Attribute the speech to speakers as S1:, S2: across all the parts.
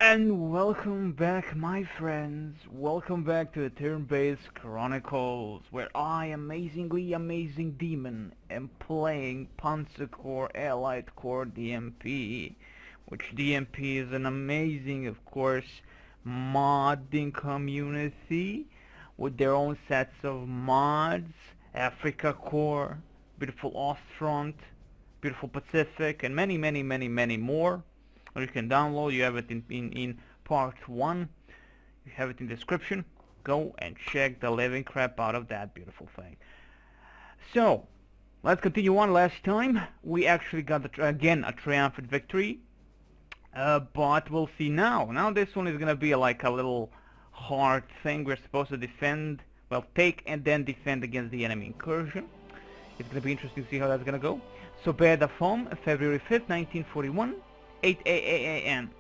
S1: And welcome back, my friends. Welcome back to the turn-based Chronicles, where I, amazing demon, am playing Panzer Corps Allied Corps DMP, which DMP is an amazing, of course, modding community with their own sets of mods. Africa Corps, beautiful Ostfront, beautiful Pacific, and many more. Or you can download. You have it in part 1. You have it in the description. Go and check the living crap out of that beautiful thing. So let's continue on. Last time we actually got again a triumphant victory, but we'll see now this one is gonna be like a little hard thing. We're supposed to defend, well, take and then defend against the enemy incursion. It's gonna be interesting to see how that's gonna go. So Baie de Foam, February 5th 1941, 8 a.m.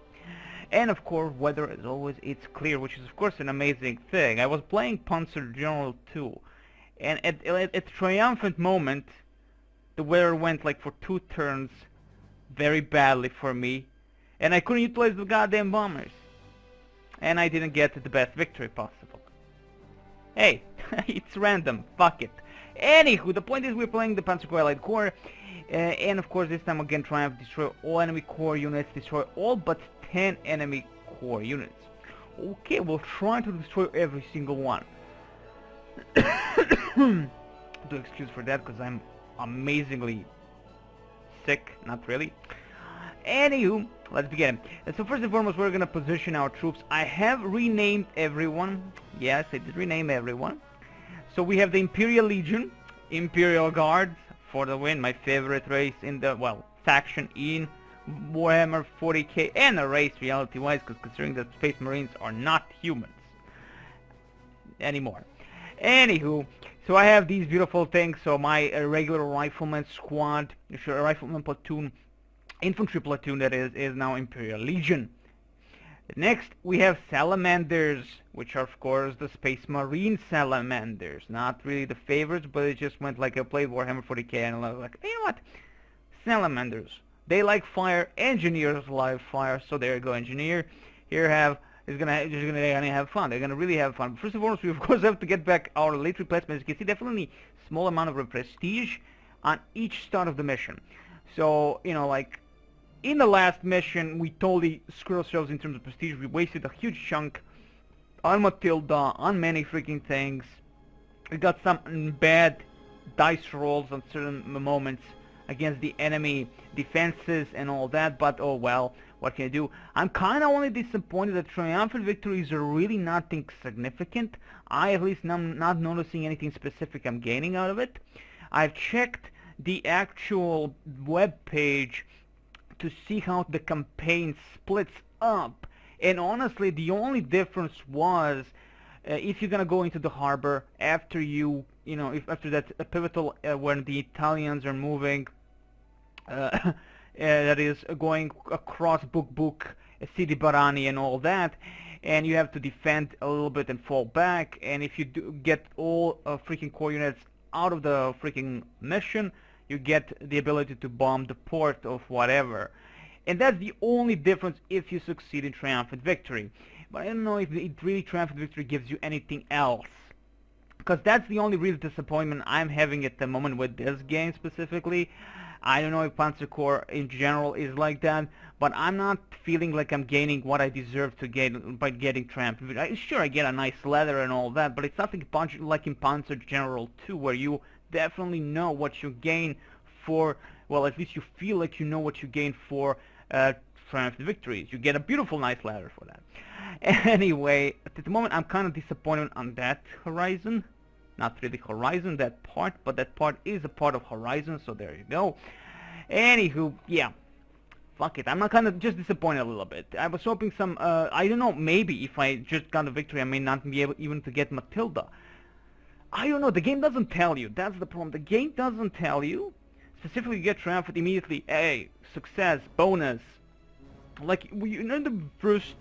S1: And of course, weather as always, it's clear, which is of course an amazing thing. I was playing Panzer General 2, and at a triumphant moment, the weather went like for 2 turns very badly for me, and I couldn't utilize the goddamn bombers, and I didn't get the best victory possible. Hey, it's random, fuck it. Anywho, the point is we're playing the Panzer Corps Allied Corps, and of course this time again trying to destroy all enemy core units, destroy all but 10 enemy core units. Okay, we'll try to destroy every single one. Do excuse for that because I'm amazingly sick, not really. Anywho, let's begin. So first and foremost, we're gonna position our troops. I have renamed everyone. Yes, I did rename everyone. So we have the Imperial Legion, Imperial Guards, for the win, my favorite race in the, well, faction in Warhammer 40k, and a race reality-wise, because considering that Space Marines are not humans anymore. Anywho, so I have these beautiful things. So my regular rifleman squad, rifleman platoon, infantry platoon that is now Imperial Legion. Next, we have salamanders, which are of course the Space Marine salamanders. Not really the favorites, but it just went like I played Warhammer 40k and I was like, you know what? Salamanders. They like fire. Engineers like fire. So there you go, engineer. Here is gonna have fun. They're gonna really have fun. But first of all, we of course have to get back our late replacements. You can see definitely small amount of prestige on each start of the mission. So you know, like, in the last mission, we totally screwed ourselves in terms of prestige. We wasted a huge chunk on Matilda, on many freaking things. We got some bad dice rolls on certain moments against the enemy defenses and all that, but oh well, what can I do? I'm kind of only disappointed that triumphant victories are really nothing significant. I at least am not noticing anything specific I'm gaining out of it. I've checked the actual web page to see how the campaign splits up, and honestly the only difference was if you're gonna go into the harbor after if after that pivotal when the Italians are moving that is going across Buk, Sidi Barani and all that, and you have to defend a little bit and fall back, and if you do get all freaking core units out of the freaking mission, you get the ability to bomb the port of whatever. And that's the only difference if you succeed in triumphant victory. But I don't know if it really triumphant victory gives you anything else, because that's the only real disappointment I'm having at the moment with this game specifically. I don't know if Panzer Corps in general is like that, but I'm not feeling like I'm gaining what I deserve to gain by getting triumphant victory. Sure, I get a nice leather and all that, but it's nothing like in Panzer General 2, where you definitely know what you gain for, well, at least you feel like you know what you gain for triumphant victories. You get a beautiful nice ladder for that. Anyway, at the moment I'm kind of disappointed on that horizon. Not really horizon, that part, but that part is a part of horizon, so there you go. Anywho, yeah, fuck it, I'm not kind of just disappointed a little bit. I was hoping some, I don't know, maybe if I just got a victory I may not be able even to get Matilda. I don't know, the game doesn't tell you. That's the problem. The game doesn't tell you. Specifically, you get triumphant immediately. Hey, success, bonus. Like, you know, the first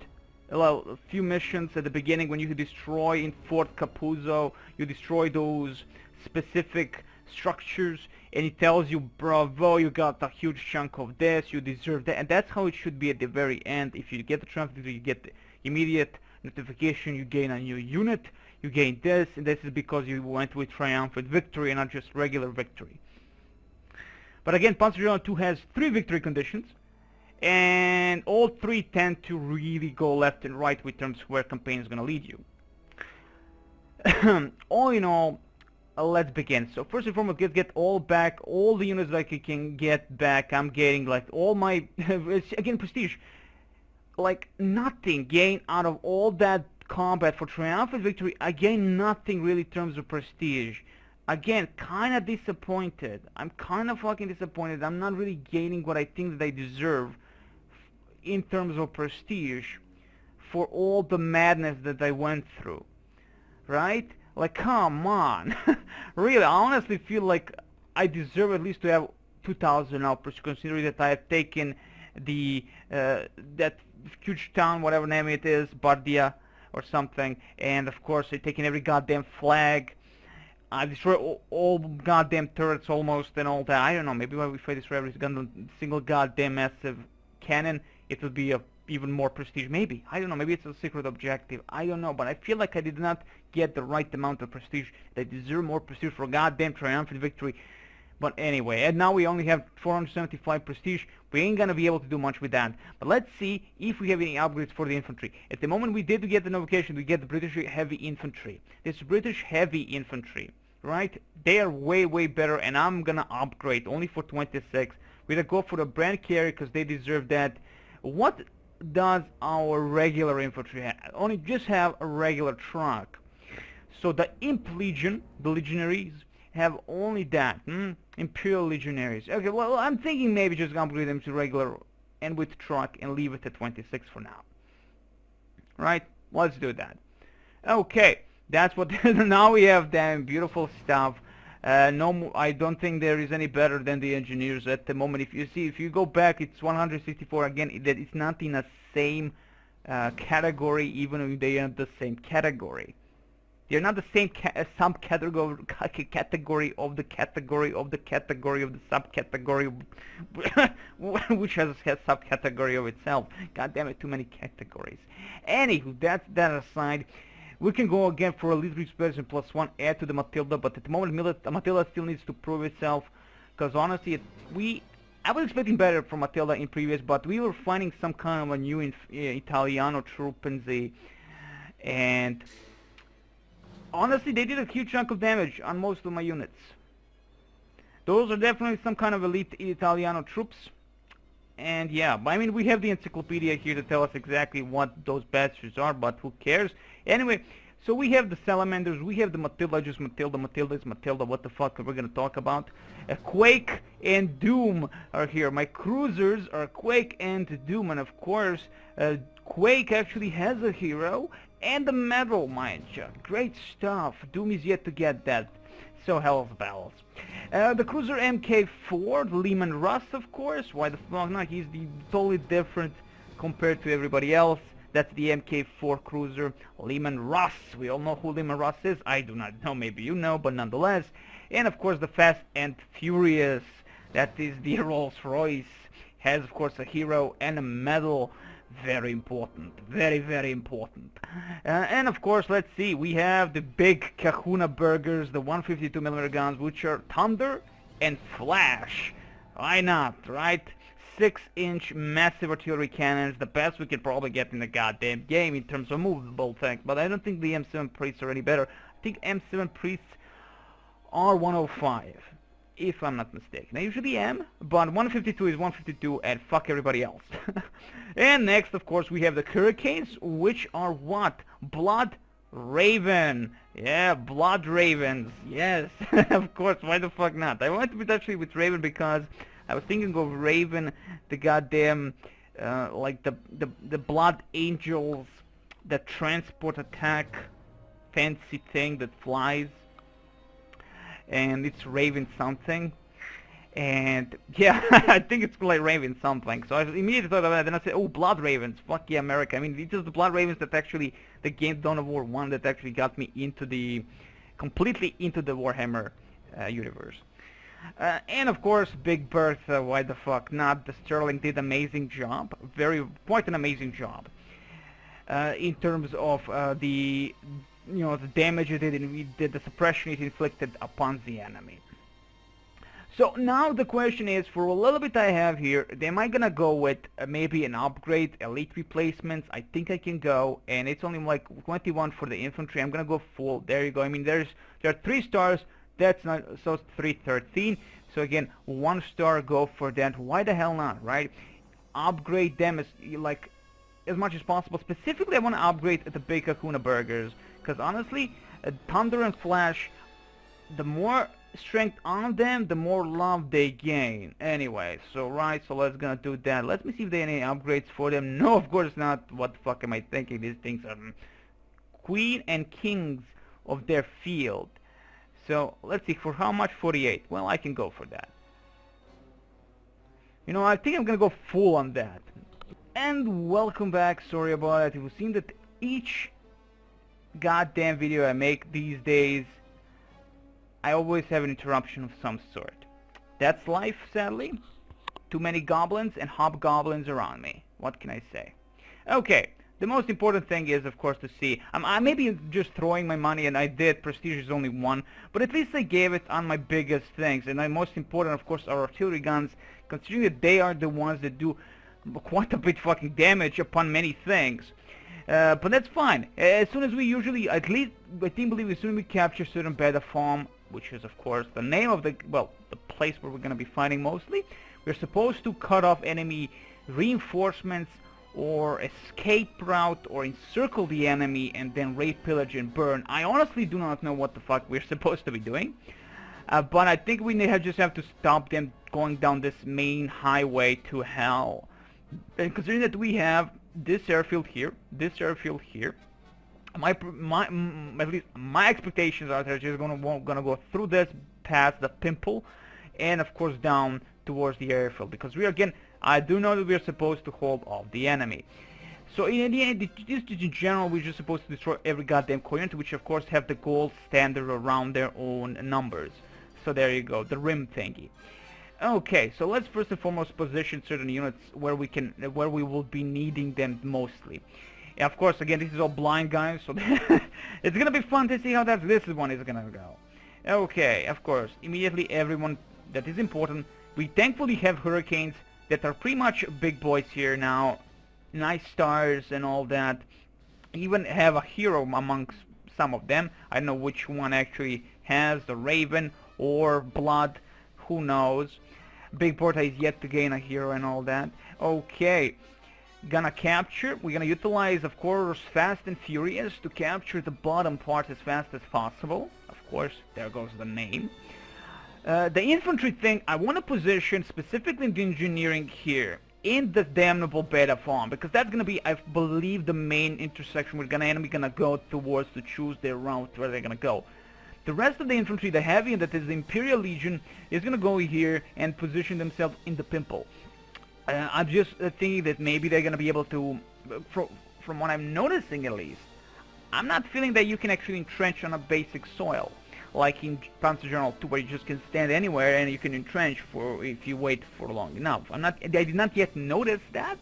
S1: a few missions at the beginning when you destroy in Fort Capuzzo, you destroy those specific structures, and it tells you, bravo, you got a huge chunk of this, you deserve that, and that's how it should be at the very end. If you get the triumph victory, you get the immediate notification, you gain a new unit, you gain this, and this is because you went with triumphant victory and not just regular victory. But again, Panzer General 2 has 3 victory conditions, and all 3 tend to really go left and right with terms of where campaign is going to lead you. All in all, let's begin. So first and foremost, get all back, all the units that I can get back. I'm getting like all my, again, prestige. Like nothing gained out of all that combat for triumphant victory. I gain nothing really in terms of prestige. Again, kind of disappointed. I'm kind of fucking disappointed. I'm not really gaining what I think that I deserve in terms of prestige for all the madness that I went through. Right? Like, come on. Really, I honestly feel like I deserve at least to have 2,000 now, considering that I have taken the, that huge town, whatever name it is, Bardia or something, and of course I've taken every goddamn flag. I destroy all goddamn turrets almost and all that. I don't know, maybe if I destroy every single goddamn massive cannon, it will be a even more prestige. Maybe. I don't know, maybe it's a secret objective. I don't know, but I feel like I did not get the right amount of prestige. They deserve more prestige for a goddamn triumphant victory. But anyway, and now we only have 475 prestige. We ain't gonna be able to do much with that. But let's see if we have any upgrades for the infantry. At the moment we did get the notification, we get the British heavy infantry. This British heavy infantry, right? They are way, way better, and I'm gonna upgrade only for 26. We're gonna go for the brand carrier because they deserve that. What does our regular infantry have? Only just have a regular truck. So the Imp Legion, the legionaries, have only that. Imperial legionaries. Okay, well, I'm thinking maybe just upgrade them to regular and with truck and leave it at 26 for now. Right? Let's do that. Okay, that's what. Now we have them. Beautiful stuff. No, I don't think there is any better than the engineers at the moment. If you see, if you go back, it's 164 again. It's not in the same category, even if they are the same category. They're not the same subcategory of the category of the category of the subcategory, which has a subcategory of itself. God damn it, too many categories. Anywho, that's that aside. We can go again for Elite Expression +1, add to the Matilda, but at the moment Matilda still needs to prove itself, because honestly, I was expecting better from Matilda in previous, but we were finding some kind of a new Italiano Truppenzi, and honestly, they did a huge chunk of damage on most of my units. Those are definitely some kind of elite Italiano troops. And yeah, I mean, we have the encyclopedia here to tell us exactly what those bastards are, but who cares? Anyway, so we have the Salamanders, we have the Matilda, just Matilda is Matilda, what the fuck are we gonna talk about? Quake and Doom are here. My cruisers are Quake and Doom, and of course, Quake actually has a hero and a medal, mind you. Great stuff. Doom is yet to get that. So hell's bells. The cruiser MK4, Lehman Russ, of course. Why the fuck not? He's totally different compared to everybody else. That's the MK4 cruiser, Lehman Russ. We all know who Lehman Russ is. I do not know. Maybe you know, but nonetheless. And of course, the Fast and Furious. That is the Rolls-Royce. Has of course a hero and a medal. Very important, very, very important. And of course, let's see, we have the big Kahuna burgers, the 152mm guns, which are Thunder and Flash. Why not, right? 6-inch massive artillery cannons, the best we could probably get in the goddamn game in terms of movable tanks, but I don't think the M7 Priests are any better. I think M7 Priests are 105. If I'm not mistaken. I usually am, but 152 is 152 and fuck everybody else. And next, of course, we have the Hurricanes, which are what? Blood Raven. Yeah, Blood Ravens. Yes, of course, why the fuck not? I went with actually with Raven because I was thinking of Raven, the goddamn, like the Blood Angels, the transport attack fancy thing that flies. And it's Raven something, and yeah, I think it's like Raven something. So I immediately thought about that, then I said, oh, Blood Ravens, fuck yeah, America. I mean, it's just the Blood Ravens that actually, the game Dawn of War 1 that actually got me into the, completely into the Warhammer universe. And of course, Big Bertha, why the fuck not? The Sterling did amazing job, quite an amazing job in terms of the damage it did and the suppression it inflicted upon the enemy. So now the question is, for a little bit I have here, am I gonna go with maybe an upgrade, elite replacements? I think I can go, and it's only like 21 for the infantry. I'm gonna go full. There you go. I mean, there are 3 stars. That's not so 313. So again, 1 star, go for that. Why the hell not, right? Upgrade them as much as possible. Specifically, I want to upgrade the Big Kahuna Burgers, because honestly, Thunder and Flash, the more strength on them, the more love they gain. Anyway, so let's gonna do that. Let me see if there are any upgrades for them. No, of course not. What the fuck am I thinking? These things are queen and kings of their field. So let's see, for how much? 48. Well, I can go for that. I think I'm gonna go full on that. And welcome back. Sorry about it. It would seem that each goddamn video I make these days, I always have an interruption of some sort. That's life, sadly. Too many goblins and hobgoblins around me. What can I say? Okay, the most important thing is, of course, to see. I may be just throwing my money, and I did. Prestige is only 1, but at least I gave it on my biggest things. And my most important, of course, are artillery guns, considering that they are the ones that do quite a bit fucking damage upon many things. But that's fine. As soon as we usually, at least, I believe as soon as we capture certain beta farm, which is of course the name of the place where we're going to be fighting mostly, we're supposed to cut off enemy reinforcements or escape route or encircle the enemy and then raid, pillage and burn. I honestly do not know what the fuck we're supposed to be doing, but I think we just have to stop them going down this main highway to hell. And considering that we have this airfield here, at least my expectations are they're just gonna go through this, past the pimple, and of course down towards the airfield, because I do know that we are supposed to hold off the enemy. So in the end, just in general, we're just supposed to destroy every goddamn coordinate, which of course have the gold standard around their own numbers. So there you go, the rim thingy. Okay, so let's first and foremost position certain units where we will be needing them mostly. Yeah, of course, again, this is all blind, guys, so it's gonna be fun to see how this one is gonna go. Okay, of course, immediately everyone that is important. We thankfully have hurricanes that are pretty much big boys here now. Nice stars and all that. Even have a hero amongst some of them. I don't know which one actually has the Raven or Blood. Who knows? Big Porta is yet to gain a hero and all that. Okay. Gonna capture, we're gonna utilize, of course, Fast and Furious to capture the bottom part as fast as possible. Of course, there goes the name. The infantry thing, I want to position specifically in the engineering here, in the damnable beta farm, because that's gonna be, I believe, the main intersection where enemy gonna go towards to choose their route where they're gonna go. The rest of the infantry, the heavy, and that is the Imperial Legion, is gonna go here and position themselves in the pimple. I'm just thinking that maybe they're going to be able to, from what I'm noticing at least, I'm not feeling that you can actually entrench on a basic soil, like in Panzer General 2, where you just can stand anywhere and you can entrench if you wait for long enough. I did not yet notice that,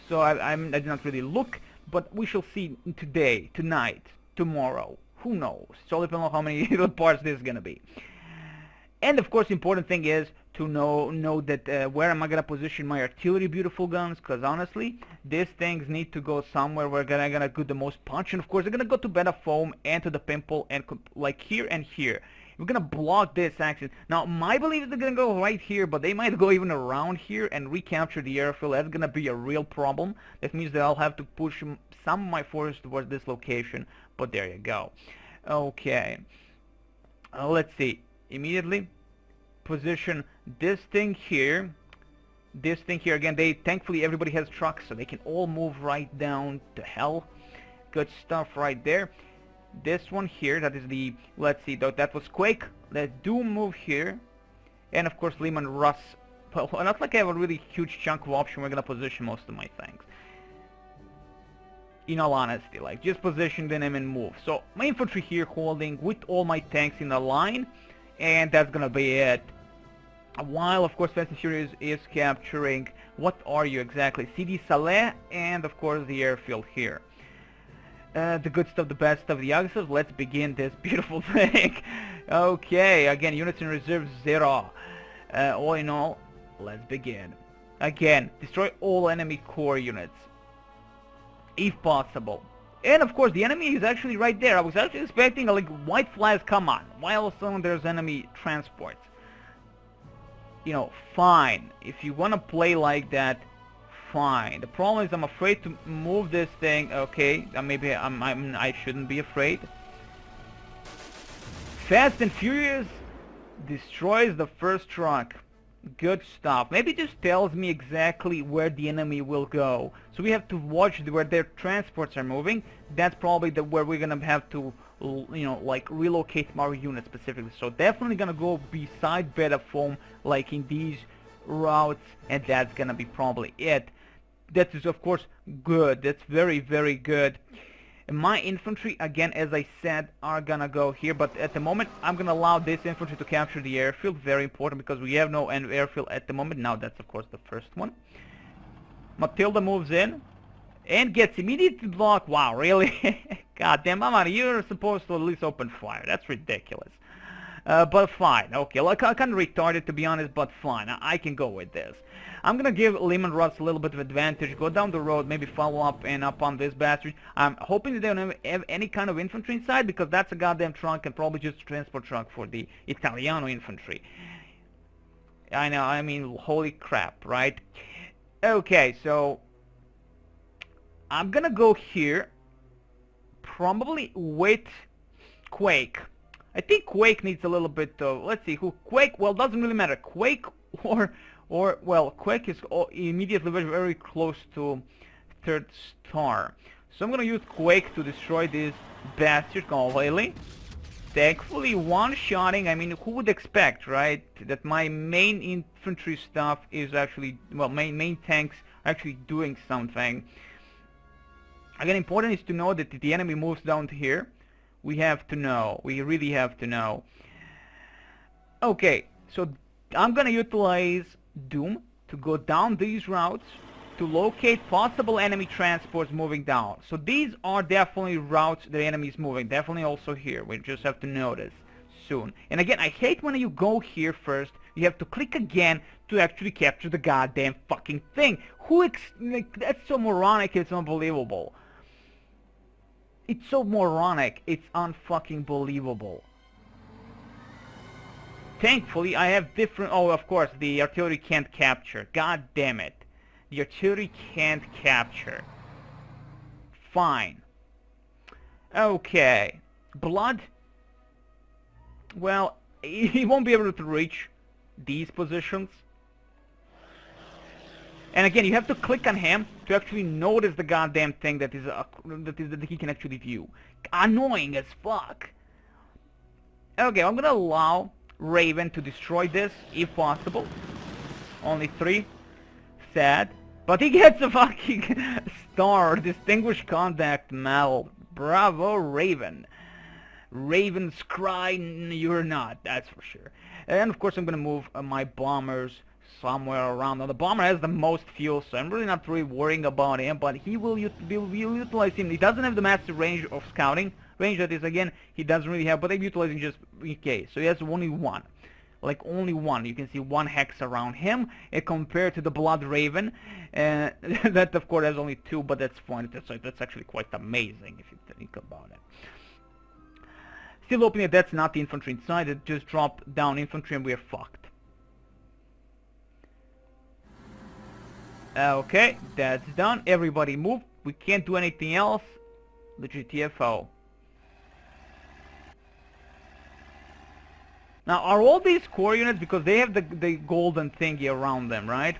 S1: so I did not really look, but we shall see today, tonight, tomorrow, who knows. So depending on how many little parts this is going to be. And of course, important thing is to know that where am I gonna position my artillery beautiful guns? Because honestly, these things need to go somewhere where they're gonna do the most punch. And of course, they're gonna go to beta foam and to the pimple and like here and here. We're gonna block this action. Now, my belief is they're gonna go right here, but they might go even around here and recapture the airfield. That's gonna be a real problem. That means that I'll have to push some of my forces towards this location. But there you go. Okay. Let's see. Immediately position this thing here. Again, thankfully everybody has trucks, so they can all move right down to hell. Good stuff right there. This one here, that is the, let's see, that was Quake. Let's do move here. And of course Lehman Russ. Well, not like I have a really huge chunk of option where I'm gonna position most of my things. In all honesty, just position them and move. So my infantry here holding with all my tanks in a line. and that's gonna be it. While of course Fast and Furious is capturing, what are you exactly? Sidi Saleh and of course the airfield here. The good stuff, the bad stuff, the ugly stuff. Let's begin this beautiful thing. Okay, again, units in reserve 0. All in all, let's begin. Again, destroy all enemy core units, if possible. And of course, the enemy is actually right there. I was actually expecting like white flags come on, while all of a sudden there's enemy transports. You know, fine. If you want to play like that, fine. The problem is I'm afraid to move this thing. Okay, maybe I shouldn't be afraid. Fast and Furious destroys the first truck. Good stuff. Maybe it just tells me exactly where the enemy will go. So we have to watch where their transports are moving. That's probably where we're gonna have to, you know, like relocate our unit specifically. So definitely gonna go beside beta foam, like in these routes, and that's gonna be probably it. That is of course good. That's very, very good. My infantry, again, as I said, are gonna go here, but at the moment I'm gonna allow this infantry to capture the airfield. Very important, because we have no airfield at the moment. Now that's of course the first one. Matilda moves in and gets immediate block. Wow, really? God damn, Mama, you're supposed to at least open fire. That's ridiculous. But fine. Okay, like I kind of retarded, to be honest, but fine. I can go with this. I'm gonna give Lehman Russ a little bit of advantage, go down the road, maybe follow up and up on this bastard. I'm hoping that they don't have any kind of infantry inside, because that's a goddamn trunk and probably just a transport truck for the Italiano infantry. I know, I mean, holy crap, right? Okay, so I'm gonna go here, probably with Quake. I think Quake needs a little bit of, let's see, who Quake, well, doesn't really matter. Quake or well, Quake is immediately very, very close to 3rd star. So I'm gonna use Quake to destroy this bastard completely. Thankfully, one-shotting, I mean, who would expect, right? That my main infantry stuff is actually, well, main tanks are actually doing something. Again, important is to know that if the enemy moves down to here, we have to know. We really have to know. Okay, so I'm gonna utilize Doom to go down these routes to locate possible enemy transports moving down. So these are definitely routes the enemy is moving. Definitely also here. We just have to notice soon. And again, I hate when you go here first. You have to click again to actually capture the goddamn fucking thing. Like, that's so moronic, it's unbelievable. It's so moronic, it's unfucking believable. Thankfully, I have different... Oh, of course, the artillery can't capture. God damn it. The artillery can't capture. Fine. Okay. Blood? Well, he won't be able to reach these positions. And again, you have to click on him to actually notice the goddamn thing that he can actually view. Annoying as fuck. Okay, I'm gonna allow Raven to destroy this, if possible. Only 3. Sad. But he gets a fucking star. Distinguished Contact Medal. Bravo, Raven. Raven's cry, you're not, that's for sure. And of course I'm gonna move my bombers somewhere around. Now the bomber has the most fuel, so I'm really not really worrying about him, but he will utilize him. He doesn't have the massive range of scouting. Range, that is, again, he doesn't really have, but I'm utilizing just in case. So he has only 1. Like, only 1. You can see 1 hex around him, compared to the Blood Raven. That, of course, has only 2, but that's fine. That's actually quite amazing, if you think about it. Still hoping that that's not the infantry inside. It just dropped down infantry and we're fucked. Okay, that's done. Everybody move. We can't do anything else. The GTFO. Now, are all these core units, because they have the golden thingy around them, right?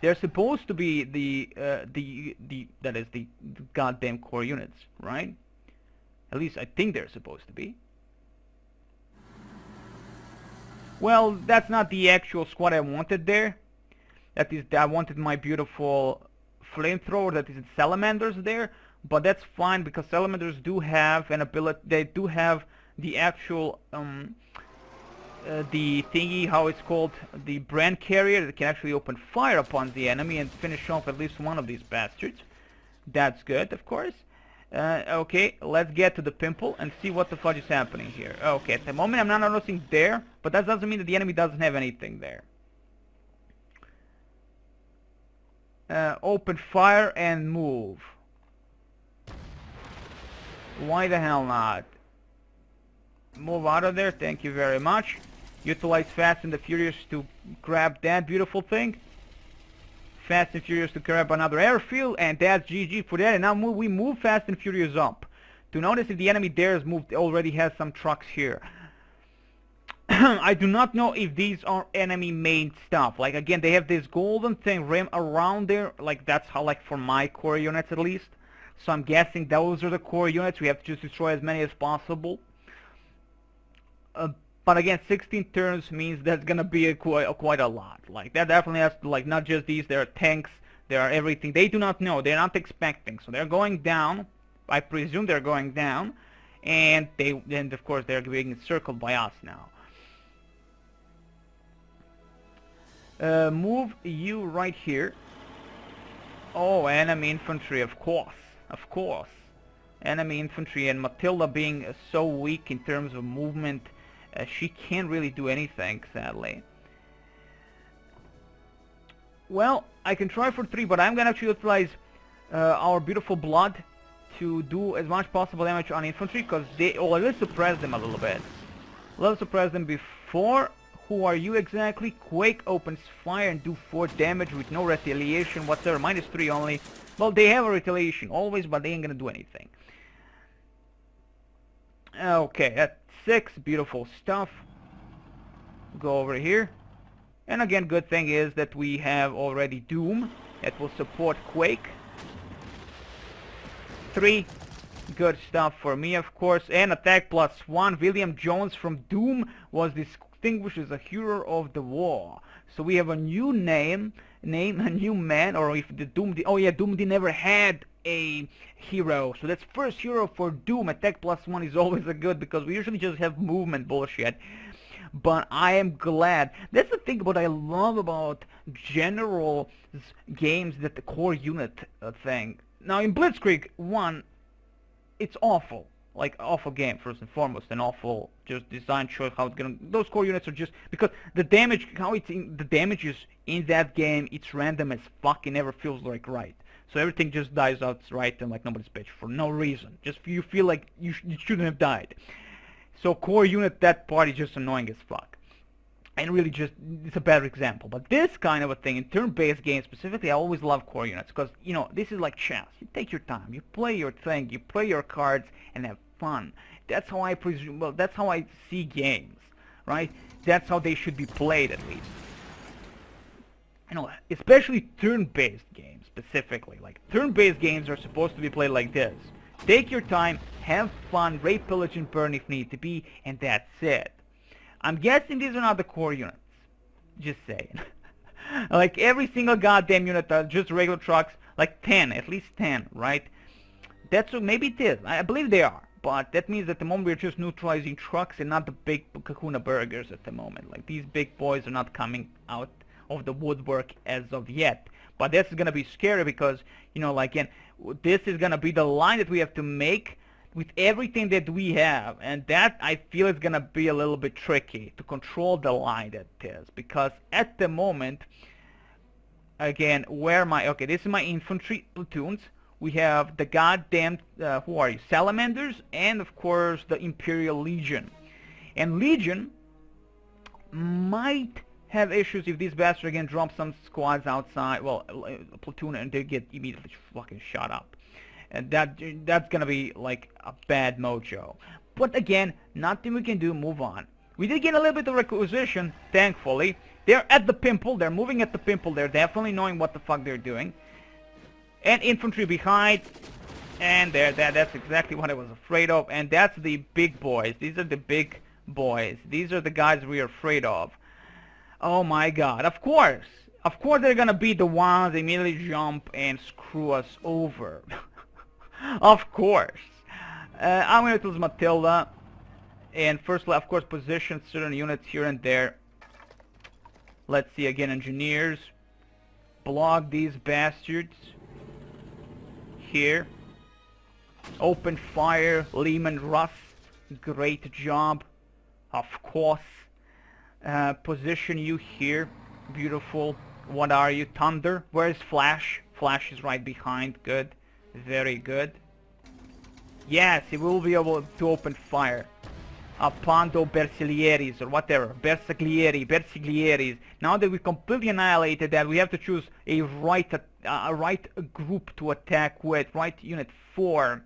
S1: They're supposed to be the goddamn core units, right? At least I think they're supposed to be. Well, that's not the actual squad I wanted there. That is, I wanted my beautiful flamethrower, that is salamanders there, but that's fine because salamanders do have an ability. They do have the actual the thingy, how it's called, the brand carrier that can actually open fire upon the enemy and finish off at least one of these bastards. That's good, of course. Okay, let's get to the pimple and see what the fudge is happening here. Okay, at the moment I'm not noticing there, but that doesn't mean that the enemy doesn't have anything there. Open fire and move. Why the hell not? Move out of there, thank you very much. Utilize Fast and the Furious to grab that beautiful thing. Fast and Furious to grab another airfield, and that's GG for that. And now we move Fast and Furious up. To notice if the enemy there has moved, already has some trucks here. I do not know if these are enemy made stuff. Like again, they have this golden thing rim around there. Like that's how, like for my core units at least. So I'm guessing those are the core units. We have to just destroy as many as possible. But again, 16 turns means that's gonna be quite a lot. Like that definitely has to, like, not just these. There are tanks. There are everything. They do not know. They're not expecting. So they're going down. I presume they're going down, and then of course they're being encircled by us now. Move you right here. Oh, enemy infantry, of course, of course. Enemy infantry, and Matilda being so weak in terms of movement, she can't really do anything, sadly. Well, I can try for 3, but I'm gonna actually utilize our beautiful blood to do as much possible damage on infantry, because they, oh, let's suppress them a little bit. Let's suppress them before. Who are you exactly? Quake opens fire and do 4 damage with no retaliation whatsoever. -3 only. Well, they have a retaliation always, but they ain't gonna do anything. Okay, at 6, beautiful stuff. Go over here. And again, good thing is that we have already Doom that will support Quake. 3, good stuff for me, of course. And attack +1. William Jones from Doom was distinguished as a hero of the war. So we have a new name, a new man, or if the Doom, oh yeah, Doom never had a hero, so that's first hero for Doom. Attack +1 is always a good, because we usually just have movement bullshit. But I am glad. That's the thing what I love about general games, that the core unit thing. Now in Blitzkrieg 1, it's awful. Like, awful game, first and foremost, and awful just design choice, how it's gonna, those core units are just, because the damage, the damage is in that game, it's random as fuck, it never feels like right. So everything just dies out right and like nobody's bitch for no reason. Just you feel like you shouldn't have died. So core unit, that part is just annoying as fuck. And really just, it's a bad example. But this kind of a thing, in turn-based games specifically, I always love core units. Because, you know, this is like chess. You take your time, you play your thing, you play your cards, and have fun. That's how I presume, well, that's how I see games, right? That's how they should be played, at least. You know, especially turn-based games, specifically. Like, turn-based games are supposed to be played like this. Take your time, have fun, rape, pillage, and burn if need to be, and that's it. I'm guessing these are not the core units. Just saying. Like every single goddamn unit are just regular trucks, like 10, at least 10, right? That's what, maybe it is. I believe they are. But that means at the moment we're just neutralizing trucks and not the big kahuna burgers at the moment. Like these big boys are not coming out of the woodwork as of yet. But this is gonna be scary because, you know, like, again, this is gonna be the line that we have to make with everything that we have, and that I feel is gonna be a little bit tricky to control the line that it is, because at the moment, again, where my, okay, this is my infantry platoons. We have the goddamn, who are you, salamanders, and of course the Imperial Legion. And Legion might have issues if these bastards again drop some squads outside, well, a platoon, and they get immediately fucking shot up. And that's gonna be like a bad mojo. But again, nothing we can do, move on. We did get a little bit of requisition, thankfully. They're at the pimple, they're moving at the pimple, they're definitely knowing what the fuck they're doing. And infantry behind, and there, that's exactly what I was afraid of, and that's the big boys. These are the big boys. These are the guys we're afraid of. Oh my god, of course they're gonna be the ones that immediately jump and screw us over. Of course. I'm gonna choose Matilda. And firstly, of course, position certain units here and there. Let's see again, engineers. Block these bastards. Here. Open fire, Lehman Russ. Great job. Of course. Position you here. Beautiful. What are you? Thunder. Where's Flash? Flash is right behind. Good. Very good. Yes, he will be able to open fire. Apando Bersaglieris or whatever. Bersaglieris. Now that we completely annihilated that, we have to choose a right group to attack with. Right unit 4.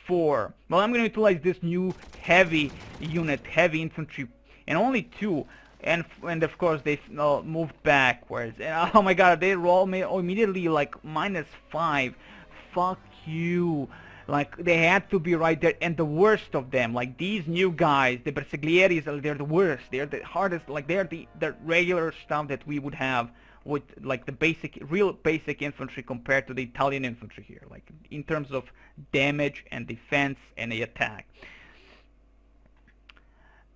S1: Well, I'm going to utilize this new heavy unit, heavy infantry, and only 2. And of course they moved backwards. And oh my god, they roll me immediately like -5. Fuck you. Like, they had to be right there. And the worst of them, like these new guys, the Bersaglieris, they're the worst. They're the hardest. Like, they're the regular stuff that we would have with like the real basic infantry compared to the Italian infantry here. Like, in terms of damage and defense and the attack.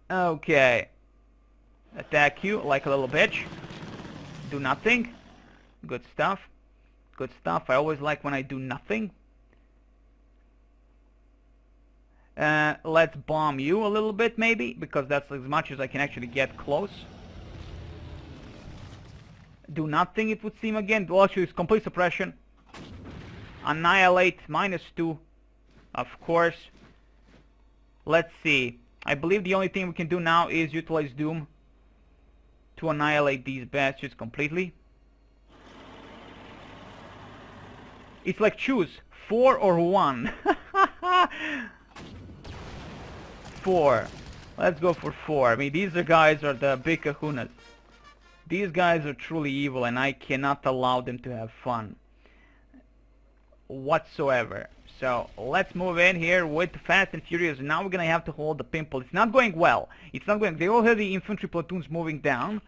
S1: Okay. Attack you like a little bitch. Do nothing. Good stuff. Good stuff. I always like when I do nothing. Let's bomb you a little bit maybe, because that's as much as I can actually get close. Do nothing, it would seem again. Well, actually, it's complete suppression. Annihilate, -2. Of course. Let's see. I believe the only thing we can do now is utilize Doom to annihilate these bastards completely. It's like choose 4 or 1. 4. Let's go for 4. I mean, these guys are the big kahunas. These guys are truly evil, and I cannot allow them to have fun whatsoever. So let's move in here with Fast and Furious. Now we're gonna have to hold the pimple. It's not going well. It's not going. They all have the infantry platoons moving down.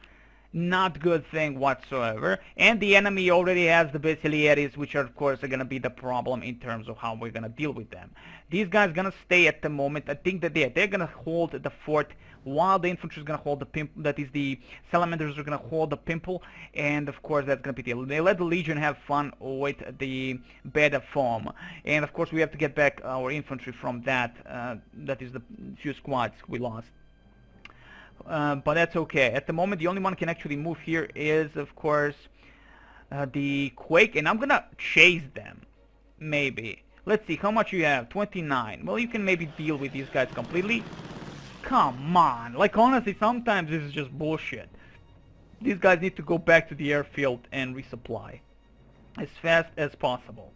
S1: Not good thing whatsoever. And the enemy already has the Bersaglieris, which are, of course, are gonna be the problem in terms of how we're gonna deal with them. These guys gonna stay at the moment. I think that they're gonna hold the fort while the infantry is gonna hold the pimple. That is, the salamanders are gonna hold the pimple, and of course that's gonna be they let the Legion have fun with the bed of foam. And of course we have to get back our infantry from that. That is the few squads we lost. But that's okay. At the moment, the only one can actually move here is, of course, the Quake, and I'm gonna chase them. Maybe. Let's see, how much you have? 29. Well, you can maybe deal with these guys completely. Come on. Like, honestly, sometimes this is just bullshit. These guys need to go back to the airfield and resupply as fast as possible.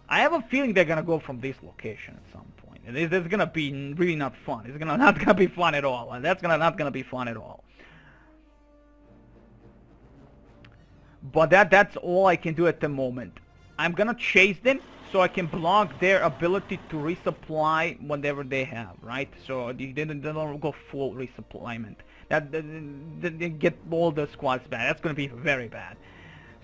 S1: I have a feeling they're gonna go from this location at some point. And it's gonna be really not fun. It's not gonna be fun at all. And that's not gonna be fun at all. But that's all I can do at the moment. I'm gonna chase them so I can block their ability to resupply whatever they have, right? So they don't go full resupplyment. They get all the squads back. That's gonna be very bad.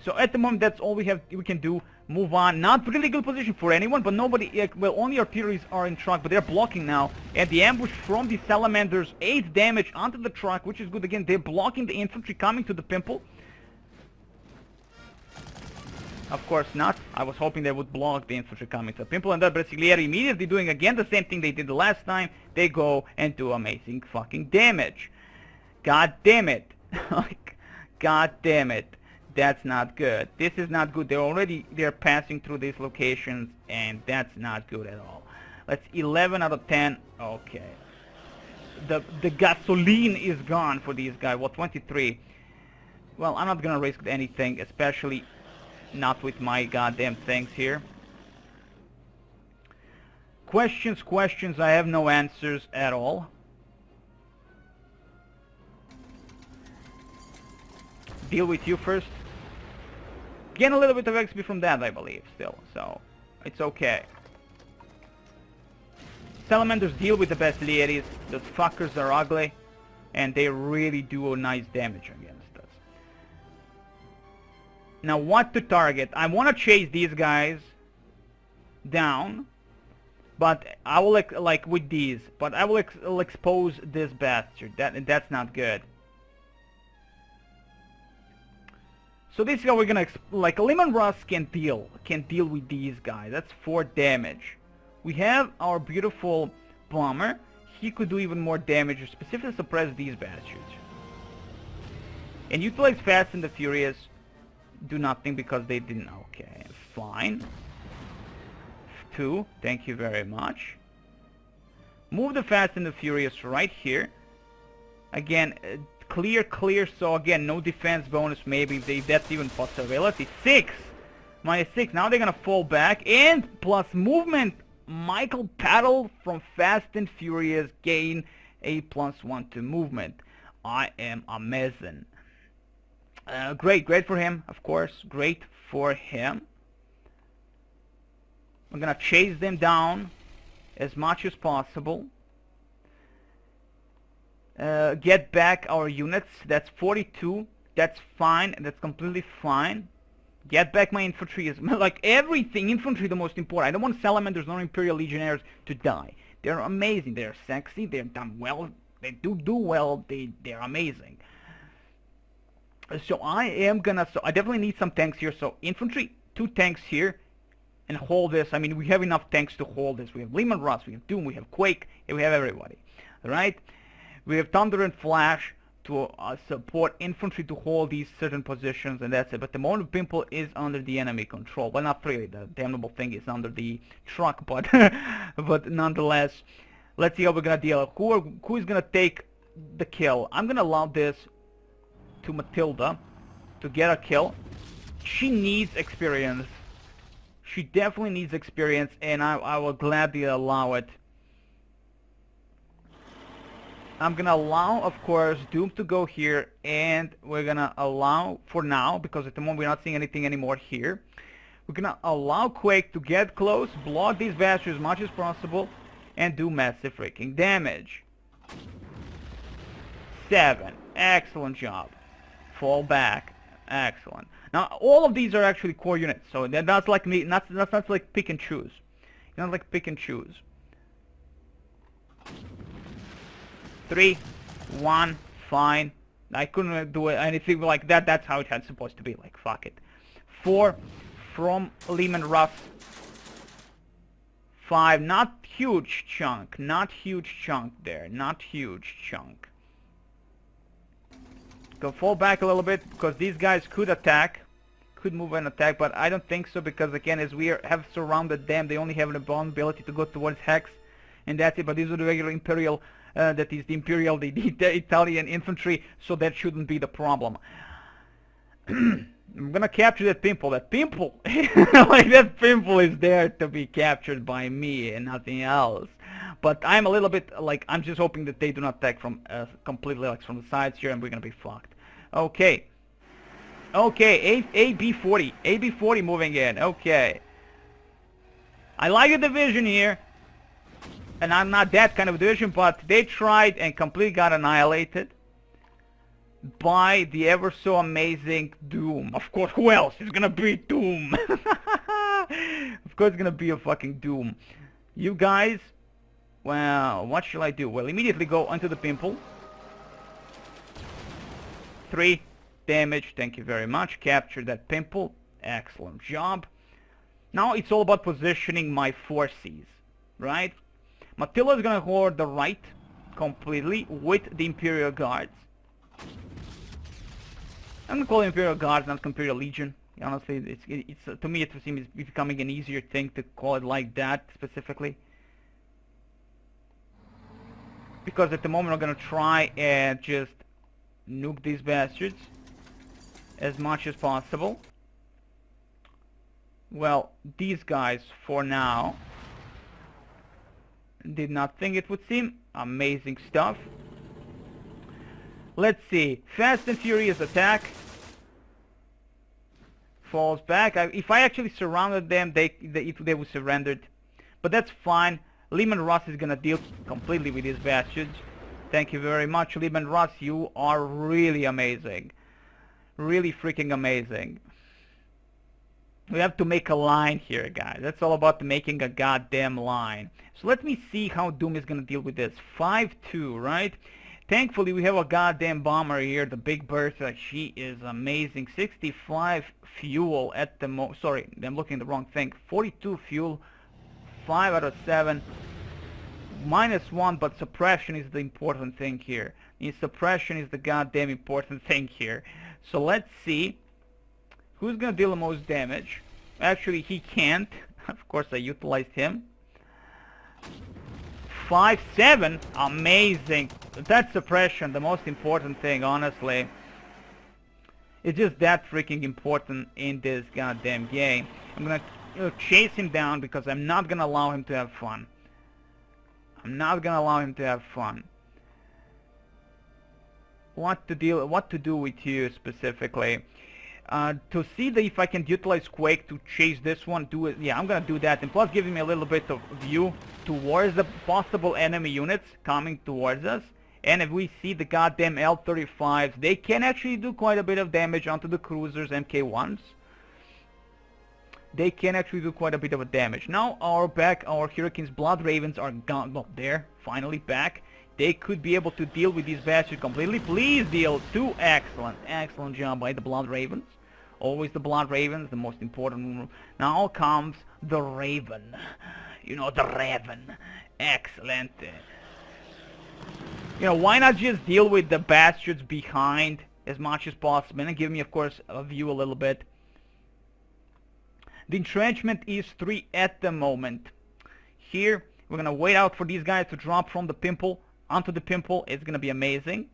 S1: So at the moment, that's all we can do. Move on. Not really good position for anyone, but nobody. Well, only artilleries are in truck, but they're blocking now. And the ambush from the salamanders 8 damage onto the truck, which is good. Again, they're blocking the infantry coming to the pimple. Of course not. I was hoping they would block the infantry coming to the pimple, and that Bersaglieri immediately doing again the same thing they did the last time. They go and do amazing fucking damage. God damn it. God damn it. That's not good. This is not good. They're passing through these locations, and that's not good at all. Let's 11 out of 10. Okay. The gasoline is gone for these guys. Well, 23. Well, I'm not gonna risk anything, especially not with my goddamn things here. Questions. I have no answers at all. Deal with you first. Gain a little bit of XP from that, I believe, still. So, it's okay. Salamanders deal with the Bersaglieris. Those fuckers are ugly. And they really do a nice damage against us. Now, what to target? I want to chase these guys down. But I will like with these. But I will expose this bastard. That's not good. So this is how we're gonna like Lehman Russ can deal with these guys. That's 4 damage. We have our beautiful bomber. He could do even more damage, or specifically suppress these bastards. And utilize Fast and the Furious. Do nothing because they didn't. Okay, fine. 2, thank you very much. Move the Fast and the Furious right here. Again, clear, so again, no defense bonus, maybe if that's even possibility. 6, -6, now they're gonna fall back, and plus movement. Michael Paddle from Fast and Furious gain a +1 to movement. I am amazing. Great for him, of course, great for him. We're gonna chase them down as much as possible. Get back our units. That's 42. That's fine. That's completely fine. Get back my infantry. Like everything. Infantry the most important. I don't want salamanders nor Imperial Legionnaires to die. They're amazing. They're sexy. They're done well. They do well. They're amazing. So I am gonna. So I definitely need some tanks here. So infantry, 2 tanks here, and hold this. I mean, we have enough tanks to hold this. We have Lehman Russ. We have Doom. We have Quake. And we have everybody. All right. We have Thunder and Flash to support infantry to hold these certain positions, and that's it. But the moment Pimple is under the enemy control. Well, not really. The damnable thing is under the truck, but but nonetheless, let's see how we're gonna deal. Who is gonna take the kill? I'm gonna allow this to Matilda to get a kill. She needs experience. She definitely needs experience, and I will gladly allow it. I'm gonna allow, of course, Doom to go here, and we're gonna allow, for now, because at the moment we're not seeing anything anymore here, we're gonna allow Quake to get close, block these bastards as much as possible, and do massive freaking damage. 7, excellent job. Fall back, excellent. Now all of these are actually core units, so that's like me. That's not like pick and choose. You don't like pick and choose. 3, 1, fine. I couldn't do anything like that. That's how it had supposed to be. Like, fuck it. 4 from Lehman Russ. 5, not huge chunk. Not huge chunk there. Not huge chunk. Go fall back a little bit because these guys could attack. Could move and attack, but I don't think so because, again, as we have surrounded them, they only have an ability to go towards Hex. And that's it. But these are the regular Imperial... that is the Imperial, the Italian infantry, so that shouldn't be the problem. I'm gonna capture that Pimple. That Pimple, like that Pimple is there to be captured by me and nothing else. But I'm a little bit like, I'm just hoping that they do not attack from completely like from the sides here, and we're gonna be fucked. Okay. Okay, AB40. AB40 moving in. Okay. I like a division here. And I'm not that kind of division, but they tried and completely got annihilated by the ever so amazing Doom. Of course, who else is gonna be Doom? Of course it's gonna be a fucking Doom. You guys, well, what shall I do? Well, immediately go onto the Pimple. 3 damage, thank you very much. Capture that Pimple. Excellent job. Now it's all about positioning my forces, right? Matilda is gonna hold the right completely with the Imperial Guards. I'm gonna call it Imperial Guards, not Imperial Legion. Honestly, it's to me it seems becoming an easier thing to call it like that specifically. Because at the moment I'm gonna try and just nuke these bastards as much as possible. Well, these guys for now did not think it would seem. Amazing stuff. Let's see. Fast and Furious attack. Falls back. If I actually surrounded them, they would surrendered. But that's fine. Lehman Russ is gonna deal completely with these bastards. Thank you very much, Lehman Russ. You are really amazing. Really freaking amazing. We have to make a line here, guys. That's all about making a goddamn line. So let me see how Doom is gonna deal with this. 5-2, right? Thankfully, we have a goddamn bomber here, the Big Bertha. She is amazing. 65 fuel at the sorry, I'm looking at the wrong thing. 42 fuel, 5 out of 7. -1, but suppression is the important thing here. Suppression is the goddamn important thing here. So let's see who's gonna deal the most damage. Actually, he can't. Of course, I utilized him. 5-7, amazing. That's suppression, the most important thing, honestly. It's just that freaking important in this goddamn game. I'm gonna chase him down because I'm not gonna allow him to have fun. I'm not gonna allow him to have fun. What to do with you specifically? To see if I can utilize Quake to chase this one, do it. Yeah, I'm gonna do that, and plus giving me a little bit of view towards the possible enemy units coming towards us. And if we see the goddamn L-35s, they can actually do quite a bit of damage onto the cruisers, MK1s. They can actually do quite a bit of a damage. Now our Hurricane's Blood Ravens are gone. Well, they're finally back. They could be able to deal with these bastards completely. Please deal 2. Excellent. Excellent job by the Blood Ravens. Always the Blood Ravens, the most important one. Now comes the Raven. You know, the Raven. Excellent. You know, why not just deal with the bastards behind as much as possible and give me, of course, a view a little bit. The entrenchment is 3 at the moment. Here, we're going to wait out for these guys to drop from the pimple onto the pimple. It's going to be amazing.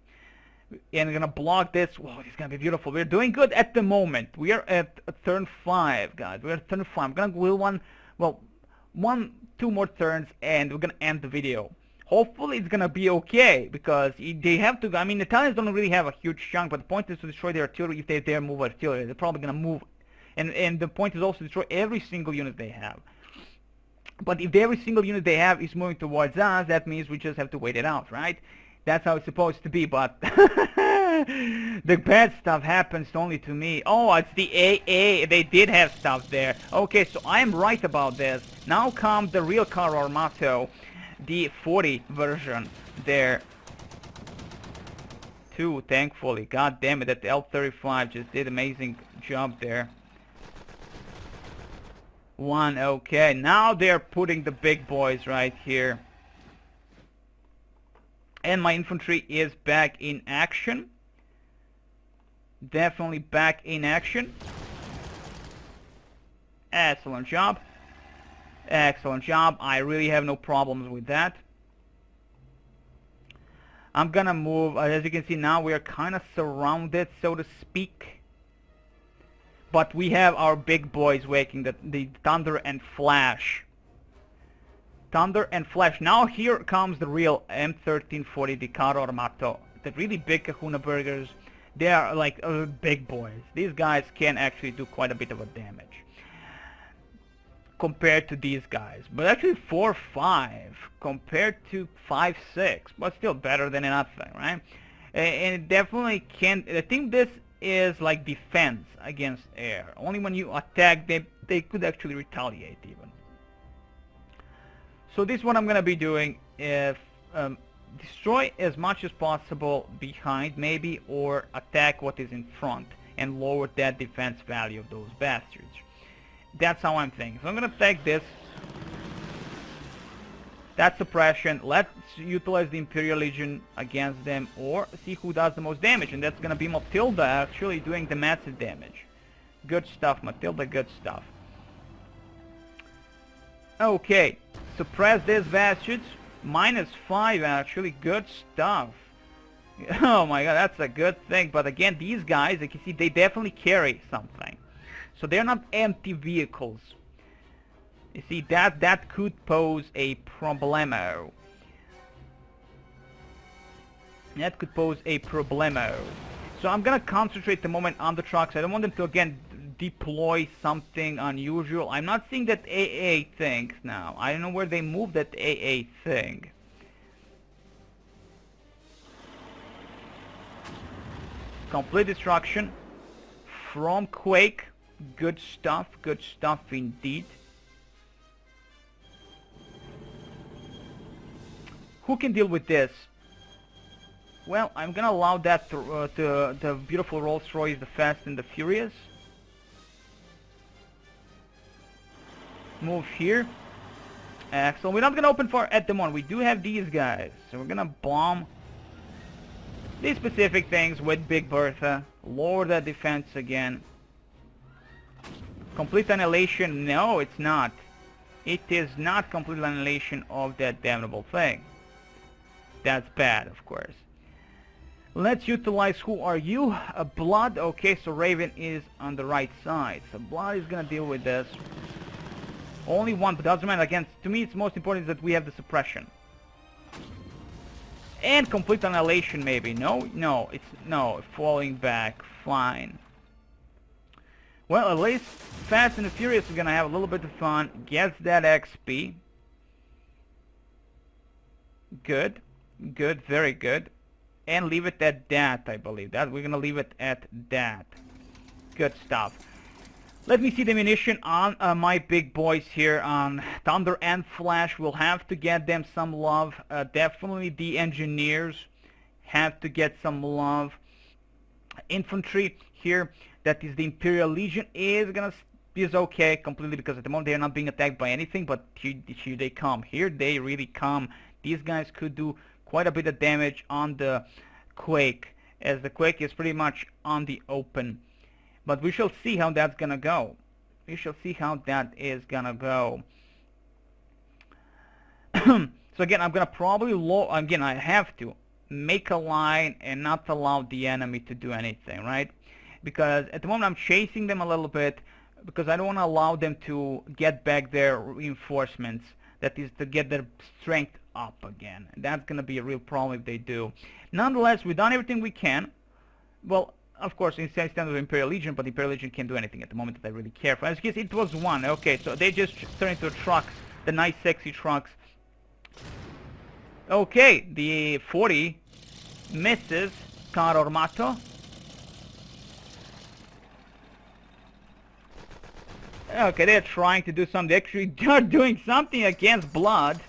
S1: And we're going to block this. Whoa, it's going to be beautiful. We're doing good at the moment. We are at turn 5, guys. We're at turn 5. I'm going to will 2 more turns, and we're going to end the video. Hopefully it's going to be okay, because they have to, I mean, the Italians don't really have a huge chunk, but the point is to destroy their artillery. If they dare move artillery, they're probably going to move. And the point is also to destroy every single unit they have. But if every single unit they have is moving towards us, that means we just have to wait it out, right? That's how it's supposed to be, but the bad stuff happens only to me. Oh, it's the AA. They did have stuff there. Okay, so I am right about this. Now comes the real Carro Armato, the 40 version there. 2, thankfully. God damn it, that L-35 just did amazing job there. 1, okay. Now they're putting the big boys right here. And my infantry is back in action. Definitely back in action. Excellent job. Excellent job. I really have no problems with that. I'm gonna move. As you can see now, we are kind of surrounded, so to speak. But we have our big boys waking, the Thunder and Flash. Thunder and Flash. Now here comes the real M1340, the Carro Armato. The really big Kahuna Burgers. They are like big boys. These guys can actually do quite a bit of a damage compared to these guys. But actually 4-5 compared to 5-6. But still better than nothing, right? And it definitely can. I think this is like defense against air. Only when you attack, they could actually retaliate even. So this is what I'm going to be doing. If destroy as much as possible behind maybe, or attack what is in front and lower that defense value of those bastards. That's how I'm thinking. So I'm going to attack this. That's suppression. Let's utilize the Imperial Legion against them, or see who does the most damage, and that's going to be Matilda actually doing the massive damage. Good stuff, Matilda, good stuff. Okay, suppress these bastards. -5 actually, good stuff. Oh my god, that's a good thing. But again, these guys, you can see, they definitely carry something. So they're not empty vehicles. You see, that could pose a problemo. That could pose a problemo. So I'm gonna concentrate the moment on the trucks. I don't want them to again deploy something unusual. I'm not seeing that AA thing now. I don't know where they moved that AA thing. Complete destruction from Quake. Good stuff indeed. Who can deal with this? Well, I'm gonna allow that to the beautiful Rolls-Royce, the Fast and the Furious. Move here. Excellent. We're not gonna open for at the moment. We do have these guys, so we're gonna bomb these specific things with Big Bertha. Lower that defense again. Complete annihilation? No, it's not. It is not complete annihilation of that damnable thing. That's bad, of course. Let's utilize, who are you? Blood. Okay, so Raven is on the right side. So Blood is gonna deal with this. Only one, but doesn't matter. Again, to me, it's most important is that we have the suppression. And complete annihilation, maybe. No, no, it's no. Falling back. Fine. Well, at least Fast and the Furious are gonna have a little bit of fun. Gets that XP. Good. Good, very good. And leave it at that, I believe. That we're gonna leave it at that. Good stuff. Let me see the ammunition on my big boys here on Thunder and Flash. We'll have to get them some love. Definitely the engineers have to get some love. Infantry here, that is the Imperial Legion, is okay completely, because at the moment they are not being attacked by anything, but here they come. Here they really come. These guys could do quite a bit of damage on the Quake, as the Quake is pretty much on the open. But we shall see how that's gonna go. We shall see how that is gonna go. So again, I'm gonna probably again, I have to make a line and not allow the enemy to do anything, right? Because at the moment I'm chasing them a little bit, because I don't want to allow them to get back their reinforcements. That is, to get their strength up again. That's gonna be a real problem if they do. Nonetheless, we've done everything we can. Well, of course, instead of Imperial Legion, but the Imperial Legion can't do anything at the moment that I really care for. As you can see, it was one. Okay, so they just turned into trucks, the nice, sexy trucks. Okay, the 40 misses Car Armato. Okay, they're trying to do something. They actually are doing something against Blood.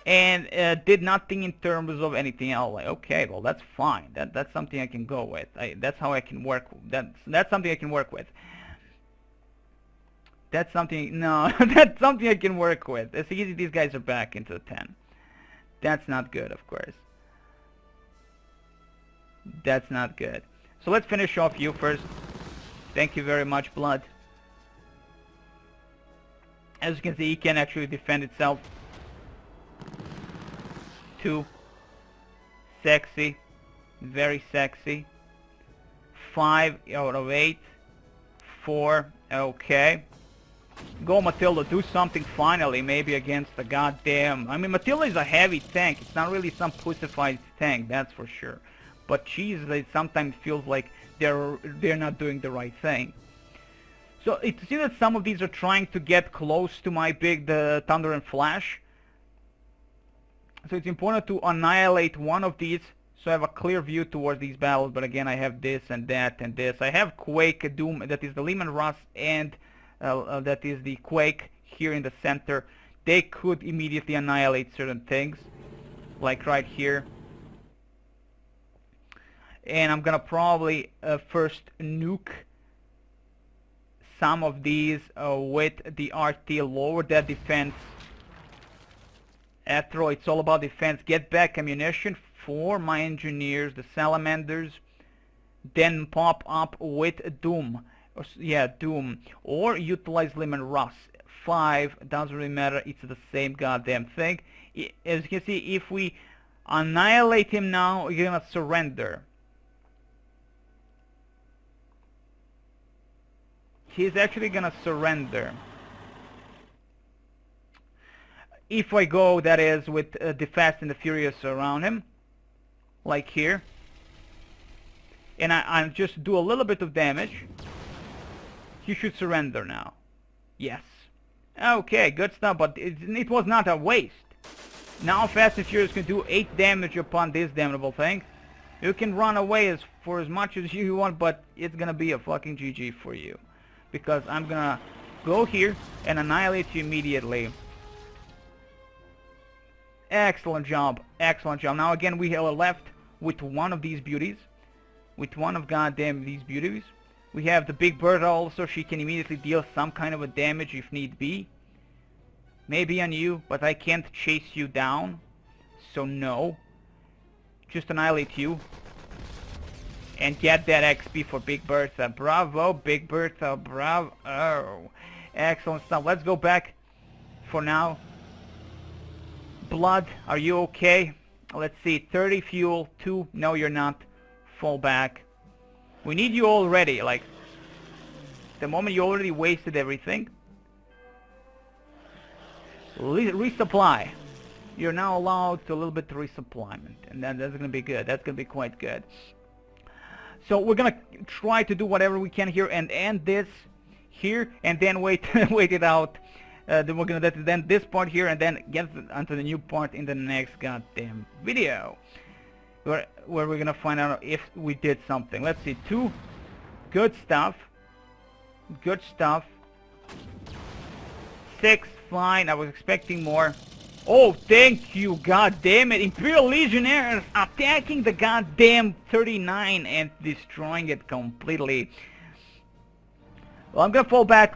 S1: And did nothing in terms of anything else. Like, okay, well, that's fine. That's something I can go with. That's how I can work. That's something I can work with. That's something. No, that's something I can work with. It's easy. These guys are back into the 10. That's not good, of course. That's not good. So let's finish off you first. Thank you very much, Blood. As you can see, he can actually defend itself. 2. Sexy. Very sexy. 5 out of 8. 4. Okay. Go, Matilda. Do something finally. Maybe against the goddamn... I mean, Matilda is a heavy tank. It's not really some pussified tank, that's for sure. But geez, it sometimes feels like they're not doing the right thing. So it seems that some of these are trying to get close to my the Thunder and Flash. So it's important to annihilate one of these, so I have a clear view towards these battles. But again, I have this and that and this. I have Quake, Doom, that is the Lehman Russ, and that is the Quake here in the center. They could immediately annihilate certain things, like right here. And I'm gonna probably first nuke some of these with the RT, lower that defense. After all, it's all about defense. Get back ammunition for my engineers, the salamanders. Then pop up with Doom. Doom. Or utilize Lehman Russ. 5, doesn't really matter, it's the same goddamn thing. As you can see, if we annihilate him now, you're gonna surrender. He's actually gonna surrender. If I go, that is, with the Fast and the Furious around him, like here, and I just do a little bit of damage, he should surrender now. Yes. Okay, good stuff, but it was not a waste. Now Fast and Furious can do 8 damage upon this damnable thing. You can run away for as much as you want, but it's gonna be a fucking GG for you. Because I'm gonna go here and annihilate you immediately. Excellent job. Excellent job. Now again, we are left with one of these beauties. With one of goddamn these beauties. We have the big bird also. She can immediately deal some kind of a damage if need be. Maybe on you, but I can't chase you down. So no. Just annihilate you. And get that XP for Big Bertha. Bravo, Big Bertha. Bravo. Oh. Excellent stuff. Let's go back for now. Blood, are you okay? Let's see. 30 fuel. 2. No, you're not. Fall back. We need you already. Like, the moment you already wasted everything. Resupply. You're now allowed to a little bit resupplyment. And that's going to be good. That's going to be quite good. So we're going to try to do whatever we can here and end this here. And then wait it out. Then we're going to end this part here and then get onto the new part in the next goddamn video. Where we're going to find out if we did something. Let's see. 2. Good stuff. Good stuff. 6. Fine. I was expecting more. Oh, thank you. God damn it. Imperial Legionnaires attacking the goddamn 39 and destroying it completely. Well, I'm gonna fall back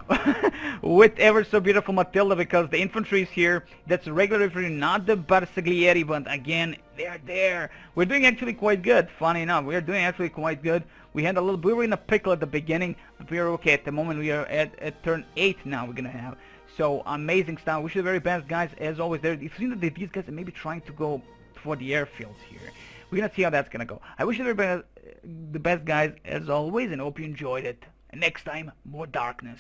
S1: with ever so beautiful Matilda because the infantry is here. That's a regular infantry, not the Bersaglieri, but again, they're there. We're doing actually quite good. Funny enough, we're doing actually quite good. We were in a pickle at the beginning, but we are okay at the moment. We are at turn 8 now. We're gonna have so amazing stuff. Wish you the very best, guys. As always, you've seen that these guys are maybe trying to go for the airfields here. We're gonna see how that's gonna go. I wish you the best, guys, as always, and hope you enjoyed it. And next time, more darkness.